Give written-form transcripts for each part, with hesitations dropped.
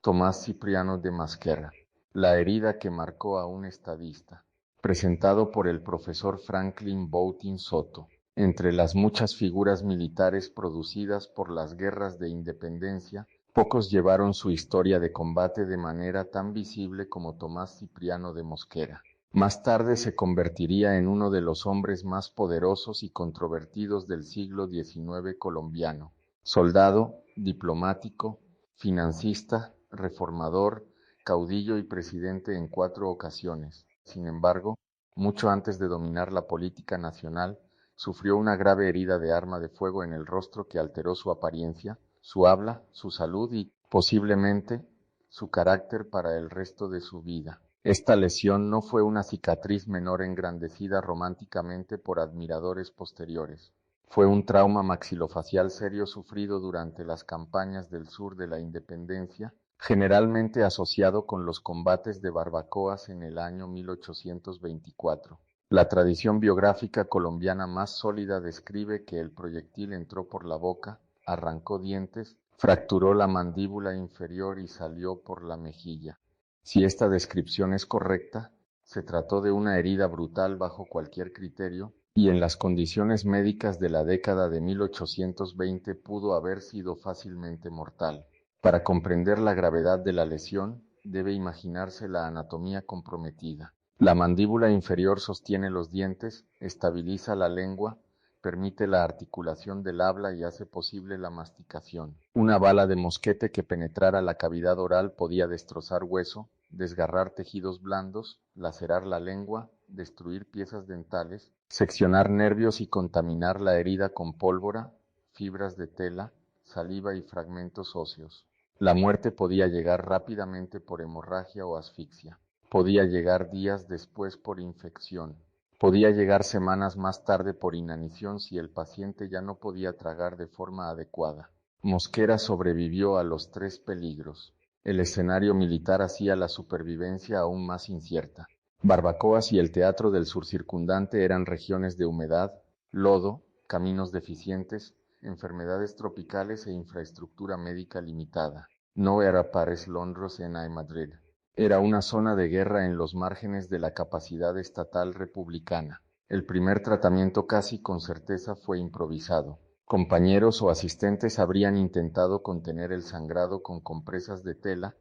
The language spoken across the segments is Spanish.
Tomás Cipriano de Mosquera. La herida que marcó a un estadista. Presentado por el profesor Franklin Boutin Soto. Entre las muchas figuras militares producidas por las guerras de independencia, pocos llevaron su historia de combate de manera tan visible como Tomás Cipriano de Mosquera. Más tarde se convertiría en uno de los hombres más poderosos y controvertidos del siglo XIX colombiano. Soldado, diplomático, financista, reformador, caudillo y presidente en 4 ocasiones. Sin embargo, mucho antes de dominar la política nacional, sufrió una grave herida de arma de fuego en el rostro que alteró su apariencia, su habla, su salud y, posiblemente, su carácter para el resto de su vida. Esta lesión no fue una cicatriz menor engrandecida románticamente por admiradores posteriores. Fue un trauma maxilofacial serio sufrido durante las campañas del sur de la independencia, generalmente asociado con los combates de Barbacoas en el año 1824. La tradición biográfica colombiana más sólida describe que el proyectil entró por la boca, arrancó dientes, fracturó la mandíbula inferior y salió por la mejilla. Si esta descripción es correcta, se trató de una herida brutal bajo cualquier criterio, y en las condiciones médicas de la década de 1820 pudo haber sido fácilmente mortal. Para comprender la gravedad de la lesión, debe imaginarse la anatomía comprometida. La mandíbula inferior sostiene los dientes, estabiliza la lengua, permite la articulación del habla y hace posible la masticación. Una bala de mosquete que penetrara la cavidad oral podía destrozar hueso, desgarrar tejidos blandos, lacerar la lengua, destruir piezas dentales, seccionar nervios y contaminar la herida con pólvora, fibras de tela, saliva y fragmentos óseos. La muerte podía llegar rápidamente por hemorragia o asfixia. Podía llegar días después por infección. Podía llegar semanas más tarde por inanición si el paciente ya no podía tragar de forma adecuada. Mosquera sobrevivió a los 3 peligros. El escenario militar hacía la supervivencia aún más incierta. Barbacoas y el teatro del sur circundante eran regiones de humedad, lodo, caminos deficientes, enfermedades tropicales e infraestructura médica limitada. No era Pares Londres en Madrid. Era una zona de guerra en los márgenes de la capacidad estatal republicana. El primer tratamiento casi con certeza fue improvisado. Compañeros o asistentes habrían intentado contener el sangrado con compresas de tela,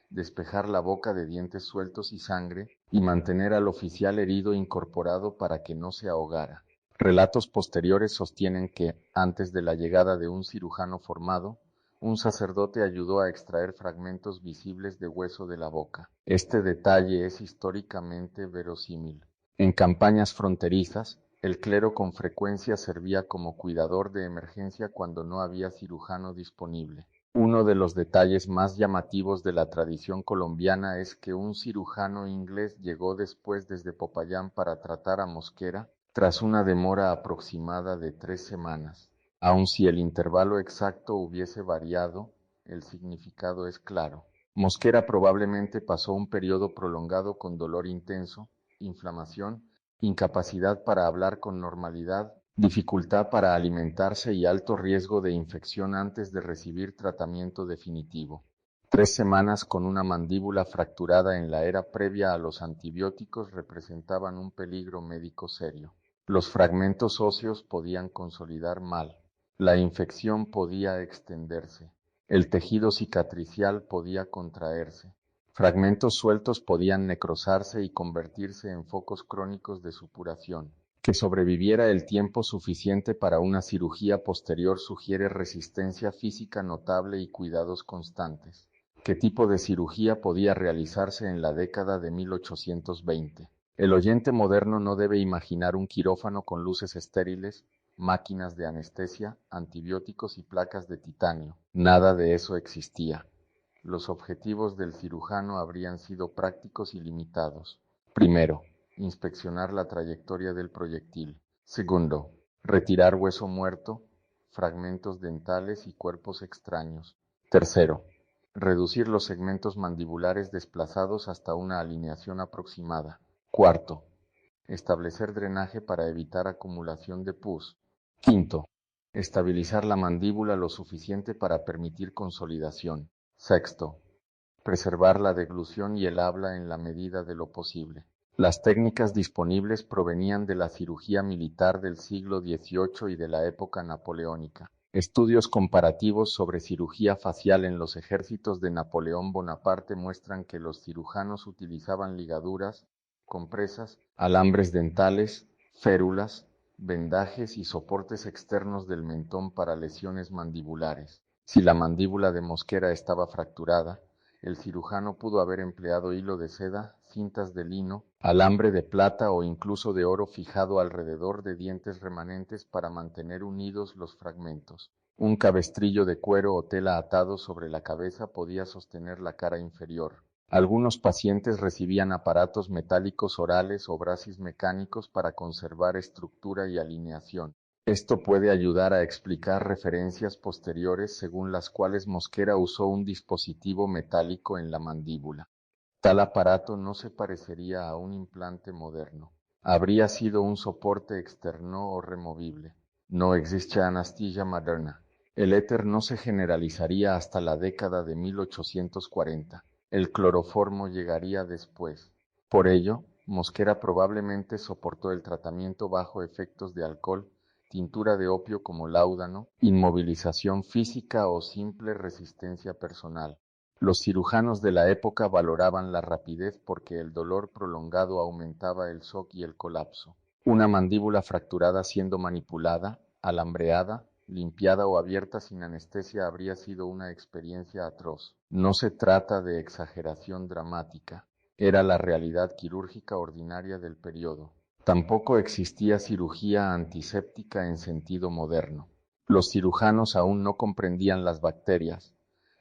despejar la boca de dientes sueltos y sangre, y mantener al oficial herido incorporado para que no se ahogara. Relatos posteriores sostienen que, antes de la llegada de un cirujano formado, un sacerdote ayudó a extraer fragmentos visibles de hueso de la boca. Este detalle es históricamente verosímil. En campañas fronterizas, el clero con frecuencia servía como cuidador de emergencia cuando no había cirujano disponible. Uno de los detalles más llamativos de la tradición colombiana es que un cirujano inglés llegó después desde Popayán para tratar a Mosquera, tras una demora aproximada de 3 semanas. Aun si el intervalo exacto hubiese variado, el significado es claro. Mosquera probablemente pasó un periodo prolongado con dolor intenso, inflamación, incapacidad para hablar con normalidad, dificultad para alimentarse y alto riesgo de infección antes de recibir tratamiento definitivo. 3 semanas con una mandíbula fracturada en la era previa a los antibióticos representaban un peligro médico serio. Los fragmentos óseos podían consolidar mal. La infección podía extenderse. El tejido cicatricial podía contraerse. Fragmentos sueltos podían necrosarse y convertirse en focos crónicos de supuración. Que sobreviviera el tiempo suficiente para una cirugía posterior sugiere resistencia física notable y cuidados constantes. ¿Qué tipo de cirugía podía realizarse en la década de 1820? El oyente moderno no debe imaginar un quirófano con luces estériles, máquinas de anestesia, antibióticos y placas de titanio. Nada de eso existía. Los objetivos del cirujano habrían sido prácticos y limitados. Primero, inspeccionar la trayectoria del proyectil. Segundo, retirar hueso muerto, fragmentos dentales y cuerpos extraños. Tercero, reducir los segmentos mandibulares desplazados hasta una alineación aproximada. Cuarto, establecer drenaje para evitar acumulación de pus. Quinto, estabilizar la mandíbula lo suficiente para permitir consolidación. Sexto, preservar la deglución y el habla en la medida de lo posible. Las técnicas disponibles provenían de la cirugía militar del siglo XVIII y de la época napoleónica. Estudios comparativos sobre cirugía facial en los ejércitos de Napoleón Bonaparte muestran que los cirujanos utilizaban ligaduras, compresas, alambres dentales, férulas, vendajes y soportes externos del mentón para lesiones mandibulares. Si la mandíbula de Mosquera estaba fracturada, el cirujano pudo haber empleado hilo de seda, cintas de lino, alambre de plata o incluso de oro fijado alrededor de dientes remanentes para mantener unidos los fragmentos. Un cabestrillo de cuero o tela atado sobre la cabeza podía sostener la cara inferior. Algunos pacientes recibían aparatos metálicos orales o bracis mecánicos para conservar estructura y alineación. Esto puede ayudar a explicar referencias posteriores según las cuales Mosquera usó un dispositivo metálico en la mandíbula. Tal aparato no se parecería a un implante moderno. Habría sido un soporte externo o removible. No existe anestesia moderna. El éter no se generalizaría hasta la década de 1840. El cloroformo llegaría después. Por ello, Mosquera probablemente soportó el tratamiento bajo efectos de alcohol, tintura de opio como láudano, inmovilización física o simple resistencia personal. Los cirujanos de la época valoraban la rapidez porque el dolor prolongado aumentaba el shock y el colapso. Una mandíbula fracturada siendo manipulada, alambreada, limpiada o abierta sin anestesia habría sido una experiencia atroz. No se trata de exageración dramática. Era la realidad quirúrgica ordinaria del periodo. Tampoco existía cirugía antiséptica en sentido moderno. Los cirujanos aún no comprendían las bacterias,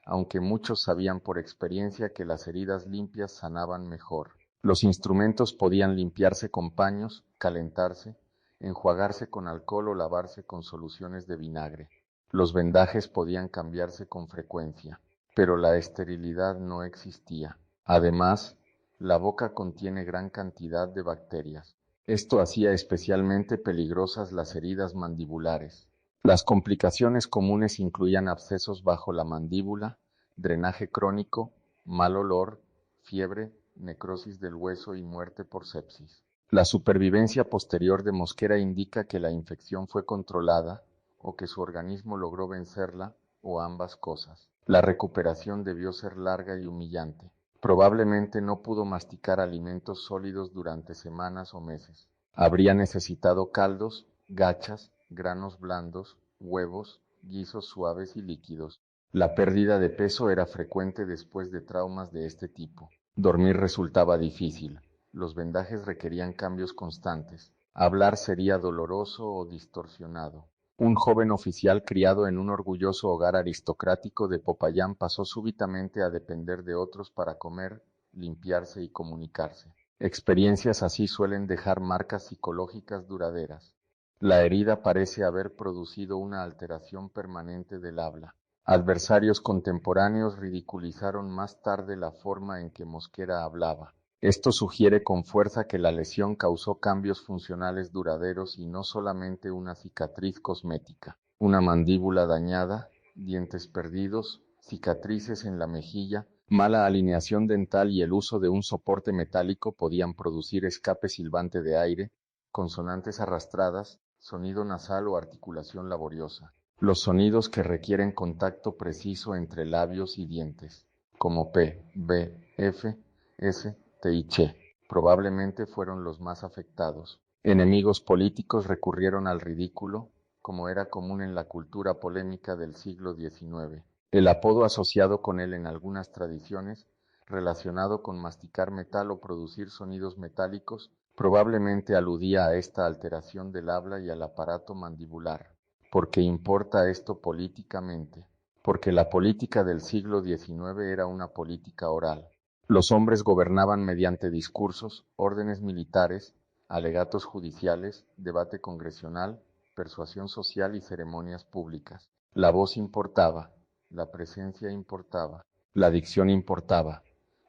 aunque muchos sabían por experiencia que las heridas limpias sanaban mejor. Los instrumentos podían limpiarse con paños, calentarse, enjuagarse con alcohol o lavarse con soluciones de vinagre. Los vendajes podían cambiarse con frecuencia, pero la esterilidad no existía. Además, la boca contiene gran cantidad de bacterias. Esto hacía especialmente peligrosas las heridas mandibulares. Las complicaciones comunes incluían abscesos bajo la mandíbula, drenaje crónico, mal olor, fiebre, necrosis del hueso y muerte por sepsis. La supervivencia posterior de Mosquera indica que la infección fue controlada o que su organismo logró vencerla, o ambas cosas. La recuperación debió ser larga y humillante. Probablemente no pudo masticar alimentos sólidos durante semanas o meses. Habría necesitado caldos, gachas, granos blandos, huevos, guisos suaves y líquidos. La pérdida de peso era frecuente después de traumas de este tipo. Dormir resultaba difícil. Los vendajes requerían cambios constantes. Hablar sería doloroso o distorsionado. Un joven oficial criado en un orgulloso hogar aristocrático de Popayán pasó súbitamente a depender de otros para comer, limpiarse y comunicarse. Experiencias así suelen dejar marcas psicológicas duraderas. La herida parece haber producido una alteración permanente del habla. Adversarios contemporáneos ridiculizaron más tarde la forma en que Mosquera hablaba. Esto sugiere con fuerza que la lesión causó cambios funcionales duraderos y no solamente una cicatriz cosmética. Una mandíbula dañada, dientes perdidos, cicatrices en la mejilla, mala alineación dental y el uso de un soporte metálico podían producir escape silbante de aire, consonantes arrastradas, sonido nasal o articulación laboriosa. Los sonidos que requieren contacto preciso entre labios y dientes, como P, B, F, S, T y Ch, probablemente fueron los más afectados. Enemigos políticos recurrieron al ridículo, como era común en la cultura polémica del siglo XIX. El apodo asociado con él en algunas tradiciones, relacionado con masticar metal o producir sonidos metálicos, probablemente aludía a esta alteración del habla y al aparato mandibular. ¿Por qué importa esto políticamente? Porque la política del siglo XIX era una política oral. Los hombres gobernaban mediante discursos, órdenes militares, alegatos judiciales, debate congresional, persuasión social y ceremonias públicas. La voz importaba, la presencia importaba, la dicción importaba.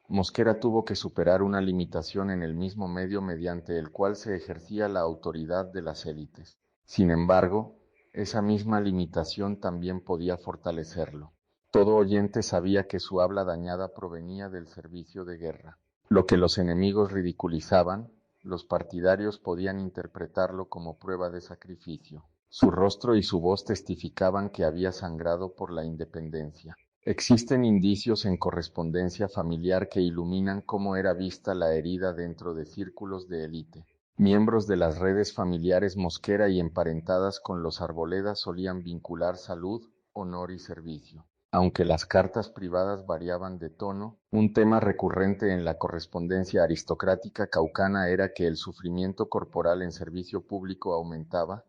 Mosquera tuvo que superar una limitación en el mismo medio mediante el cual se ejercía la autoridad de las élites. Sin embargo, esa misma limitación también podía fortalecerlo. Todo oyente sabía que su habla dañada provenía del servicio de guerra. Lo que los enemigos ridiculizaban, los partidarios podían interpretarlo como prueba de sacrificio. Su rostro y su voz testificaban que había sangrado por la independencia. Existen indicios en correspondencia familiar que iluminan cómo era vista la herida dentro de círculos de élite. Miembros de las redes familiares Mosquera y emparentadas con los Arboleda solían vincular salud, honor y servicio. Aunque las cartas privadas variaban de tono, un tema recurrente en la correspondencia aristocrática caucana era que el sufrimiento corporal en servicio público aumentaba,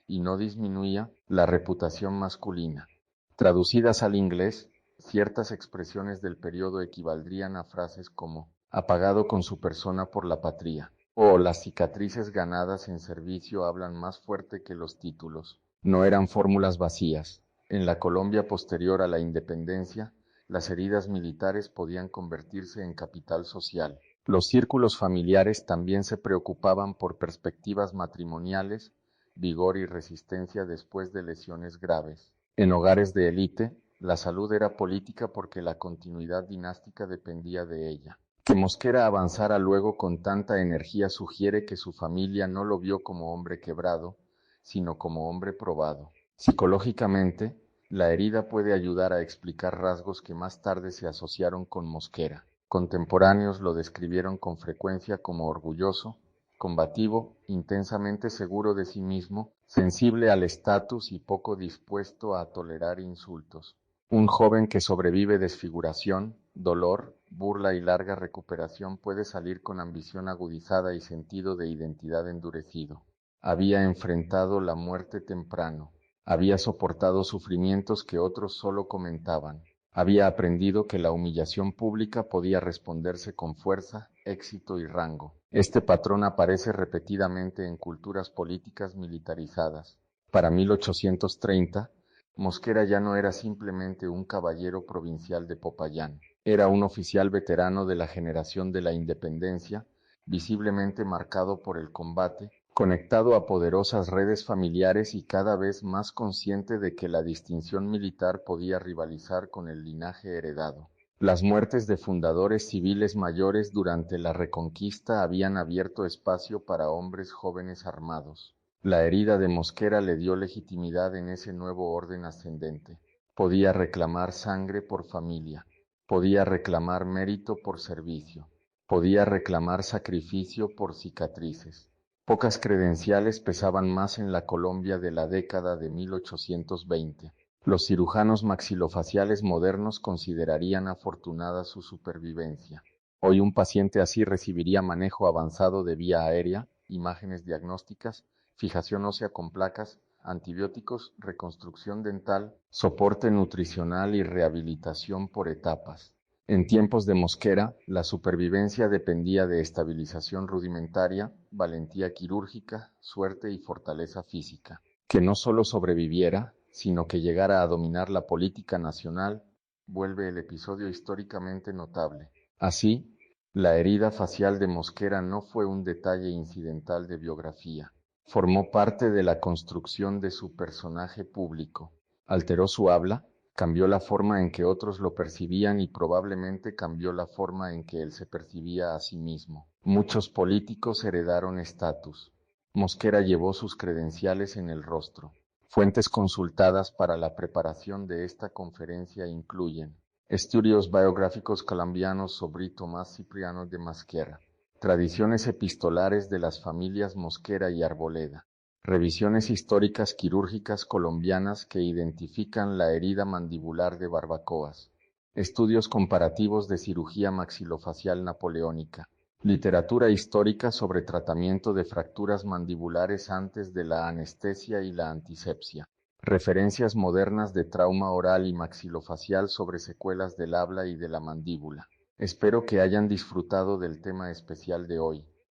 y no disminuía, la reputación masculina. Traducidas al inglés, ciertas expresiones del periodo equivaldrían a frases como «apagado con su persona por la patria» o «las cicatrices ganadas en servicio hablan más fuerte que los títulos». No eran fórmulas vacías. En la Colombia posterior a la independencia, las heridas militares podían convertirse en capital social. Los círculos familiares también se preocupaban por perspectivas matrimoniales, vigor y resistencia después de lesiones graves. En hogares de élite, la salud era política porque la continuidad dinástica dependía de ella. Que Mosquera avanzara luego con tanta energía sugiere que su familia no lo vio como hombre quebrado, sino como hombre probado. Psicológicamente, la herida puede ayudar a explicar rasgos que más tarde se asociaron con Mosquera. Contemporáneos lo describieron con frecuencia como orgulloso, combativo, intensamente seguro de sí mismo, sensible al estatus y poco dispuesto a tolerar insultos. Un joven que sobrevive desfiguración, dolor, burla y larga recuperación puede salir con ambición agudizada y sentido de identidad endurecido. Había enfrentado la muerte temprano. Había soportado sufrimientos que otros solo comentaban. Había aprendido que la humillación pública podía responderse con fuerza, éxito y rango. Este patrón aparece repetidamente en culturas políticas militarizadas. Para 1830, Mosquera ya no era simplemente un caballero provincial de Popayán. Era un oficial veterano de la generación de la independencia, visiblemente marcado por el combate, conectado a poderosas redes familiares y cada vez más consciente de que la distinción militar podía rivalizar con el linaje heredado. Las muertes de fundadores civiles mayores durante la Reconquista habían abierto espacio para hombres jóvenes armados. La herida de Mosquera le dio legitimidad en ese nuevo orden ascendente. Podía reclamar sangre por familia, podía reclamar mérito por servicio, podía reclamar sacrificio por cicatrices. Pocas credenciales pesaban más en la Colombia de la década de 1820. Los cirujanos maxilofaciales modernos considerarían afortunada su supervivencia. Hoy un paciente así recibiría manejo avanzado de vía aérea, imágenes diagnósticas, fijación ósea con placas, antibióticos, reconstrucción dental, soporte nutricional y rehabilitación por etapas. En tiempos de Mosquera, la supervivencia dependía de estabilización rudimentaria, valentía quirúrgica, suerte y fortaleza física. Que no solo sobreviviera, sino que llegara a dominar la política nacional, vuelve el episodio históricamente notable. Así, la herida facial de Mosquera no fue un detalle incidental de biografía. Formó parte de la construcción de su personaje público. Alteró su habla, cambió la forma en que otros lo percibían y probablemente cambió la forma en que él se percibía a sí mismo. Muchos políticos heredaron estatus. Mosquera llevó sus credenciales en el rostro. Fuentes consultadas para la preparación de esta conferencia incluyen estudios biográficos colombianos sobre Tomás Cipriano de Mosquera, tradiciones epistolares de las familias Mosquera y Arboleda, revisiones históricas quirúrgicas colombianas que identifican la herida mandibular de Barbacoas, estudios comparativos de cirugía maxilofacial napoleónica, literatura histórica sobre tratamiento de fracturas mandibulares antes de la anestesia y la antisepsia, referencias modernas de trauma oral y maxilofacial sobre secuelas del habla y de la mandíbula. Espero que hayan disfrutado del tema especial de hoy.